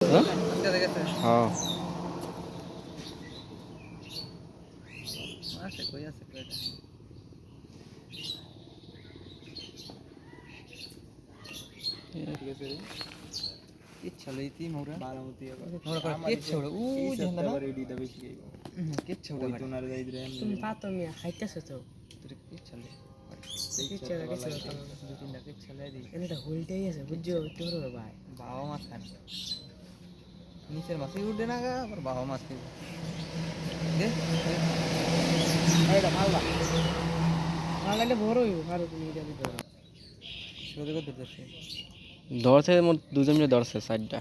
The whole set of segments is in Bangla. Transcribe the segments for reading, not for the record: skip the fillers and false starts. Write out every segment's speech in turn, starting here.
হ্যাঁ আজকে দেখেছে হ্যাঁ আছে কই এটা ঠিক আছে রে কিচ্ছা লইতি মোরা বারামতি মোরা কর কিচ্ছা ওড়া ও জানা না রেডিটা বেশি গাইবো কিচ্ছা ওড়া ওই তোনার যাই রে তুমি পাতো মিয়া খাইতেছ তো তোর কিচ্ছা লই কিচ্ছা কিছু দুই তিনটা কিচ্ছা লই দি এটা হোলটাই আছে বুঝছো তোর ভাই বাবা মাছ খান নিচের মাছই উঠে না গা আবার বাবা মাছ খাইবে দে এইটা মালবা মালটা বড় হইব আর তুমি এটা দিতে পারো শুরু করে দিতেছে ধরছে দুজন মিলে ধরছে সাইডটা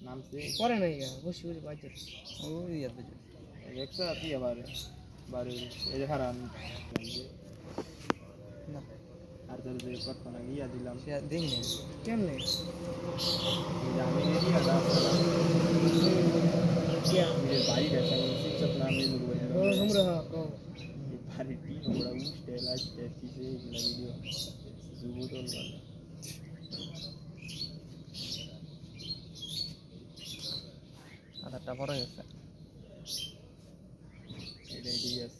নামছে পরে নাই গা বসে বসে বাজে ওই ইয়াদ বাজে একটা আতি আবার বারে এই যে হারান না আর তোর যে কথা না ইয়া দিলাম সে দিন নেই কেমনে আমি এরিয়া দা কিয়া মেরে বাড়ি দেখা শিক্ষক নাম এই লোক ও हमरा को बारी टी बड़ा उठे लास्ट से एगला वीडियो जुबुतल वाला আধারটা বড় হয়েছে এটাই ডিএস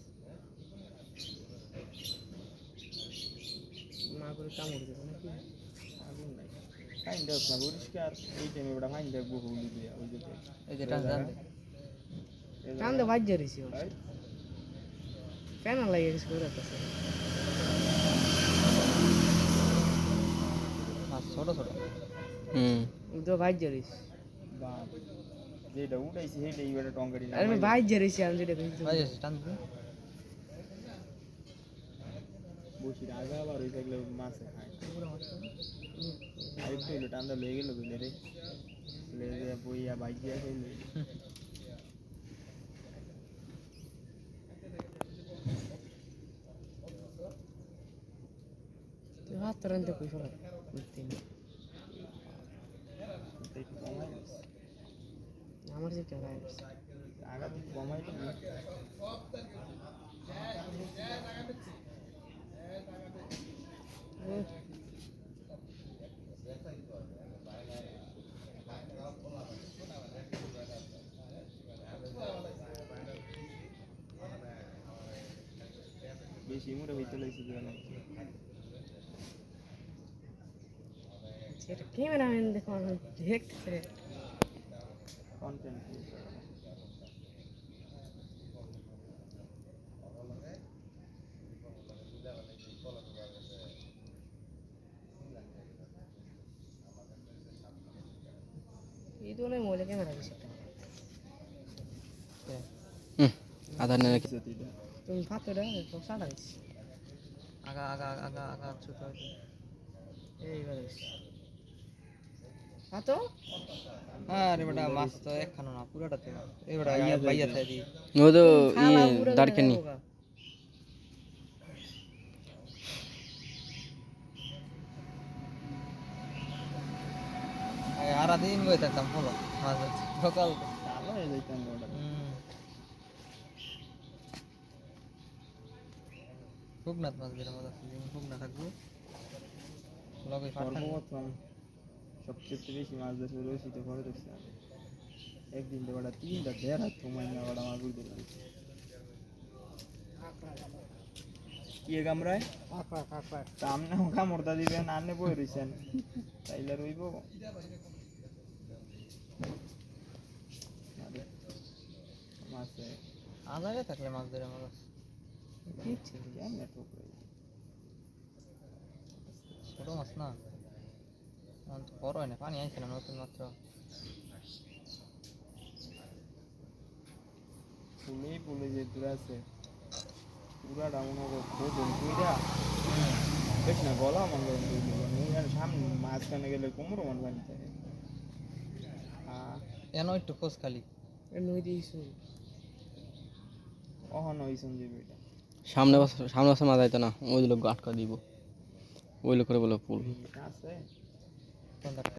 মা করে কামড় দেবে নাকি আগুন নাই ফাইন দাও না পরিষ্কার এই টাইমে বড় ফাইন দাও বহু দিয়ে ওই যে এই যে টান দে বাজ জরিছি কেন লাগে কিছু করে তো মাছ ছোট ছোট তো বাজ জরিস বাপ যেটা উঠাইছি সেইটাই এবারে টঙ্গারি না আমি বাজ জরিছি আমি যেটা কইছি বাজ জরিস টান দে বসি আগা আবার ওই থাকলে মাছ খায় পুরো মাছ আই কইলো টান দা লয়ে গেল কইলে রে লে বইয়া বাজ দিয়া কইলো হাত রানতে কই ফেলা তিন আমার যে কেন আগা তো কমাই বেশি মুড়ে হইতে লাইছি না সেটা ক্যামেরাম্যান দেখো দেখতে কন্টেন্ট এই দোনে মোবাইলে ক্যামেরা বেশি আধার নেই তুমি ফাতোরা তো সাদা আগা আগা আগা আগা ছোট এইবার ফাতো আরে বেটা মাছ তো একখানো না পুরোটাতে না এই বেটা ইয়া বাইয়া থাই দি ও তো ই দারকেনি সারা দিন বই থাকতাম বলো মাছ সকাল ভালো হয়ে যাইতাম ওটা খুব না মাছ বের মজা খুব না থাকবো লগে সর্বপ্রথম সবচেয়ে বেশি মাছ ধরতে রয়েছে ঘরে দেখছি একদিন তো ওটা তিনটা দেড় হাত সময় না ওটা মাছ উঠে লাগছে কি কামড়ায় সামনে কামড়টা দিবেন আনে বই রয়েছেন তাইলে রইব মাছে আলাদা থাকলে মাছ ধরে মাছ ছোট মাছ না বড় হয় না পানি আনছিলাম নতুন মাত্র ফুলেই ফুলে যে দূরে আছে পুরাটা মনে করো বেশ না গলা মনে করেন সামনে মাঝখানে গেলে কোমরও মন বানিতে এন একটু খোঁজ খালি নই দিয়েছি অহন হইছুন যে বেটা সামনে সামনে বছর মাছ যাইতো না ওই লোক আটকা দিব ওই লোক করে বলে পুল আছে